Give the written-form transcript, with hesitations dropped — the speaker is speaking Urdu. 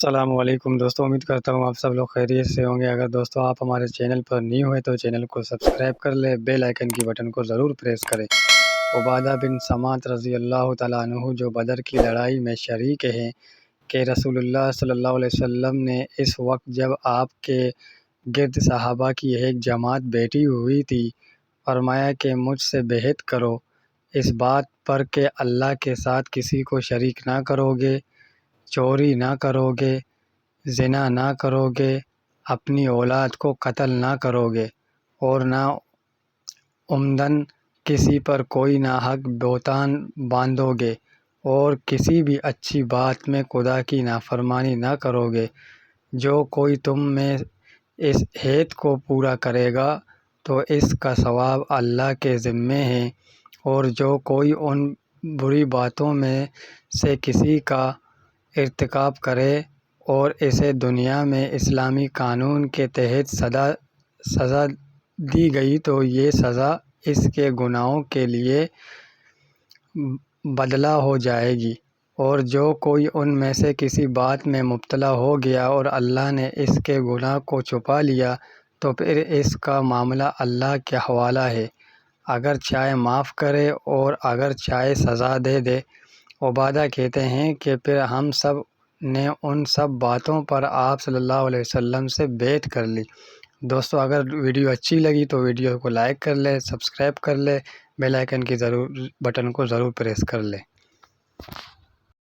السلام علیکم دوستوں، امید کرتا ہوں آپ سب لوگ خیریت سے ہوں گے۔ اگر دوستوں آپ ہمارے چینل پر نیو ہوئے تو چینل کو سبسکرائب کر لیں، بیل آئیکن کی بٹن کو ضرور پریس کریں۔ عبادہ بن سمات رضی اللہ تعالیٰ عنہ جو بدر کی لڑائی میں شریک ہیں کہ رسول اللہ صلی اللہ علیہ وسلم نے اس وقت جب آپ کے گرد صحابہ کی ایک جماعت بیٹھی ہوئی تھی فرمایا کہ مجھ سے بیعت کرو اس بات پر کہ اللہ کے ساتھ کسی کو شریک نہ کرو گے، چوری نہ کرو گے، زنا نہ کرو گے، اپنی اولاد کو قتل نہ کرو گے، اور نہ عمدن کسی پر کوئی ناحق بہتان باندھو گے، اور کسی بھی اچھی بات میں خدا کی نافرمانی نہ کرو گے۔ جو کوئی تم میں اس عہد کو پورا کرے گا تو اس کا ثواب اللہ کے ذمے ہے، اور جو کوئی ان بری باتوں میں سے کسی کا ارتکاب کرے اور اسے دنیا میں اسلامی قانون کے تحت سزا دی گئی تو یہ سزا اس کے گناہوں کے لیے بدلہ ہو جائے گی، اور جو کوئی ان میں سے کسی بات میں مبتلا ہو گیا اور اللہ نے اس کے گناہ کو چھپا لیا تو پھر اس کا معاملہ اللہ کے حوالہ ہے، اگر چاہے معاف کرے اور اگر چاہے سزا دے دے۔ عبادہ کہتے ہیں کہ پھر ہم سب نے ان سب باتوں پر آپ صلی اللہ علیہ وسلم سے بیعت کر لی۔ دوستو اگر ویڈیو اچھی لگی تو ویڈیو کو لائک کر لیں، سبسکرائب کر لیں، بیل آئیکن کی بٹن کو ضرور پریس کر لیں۔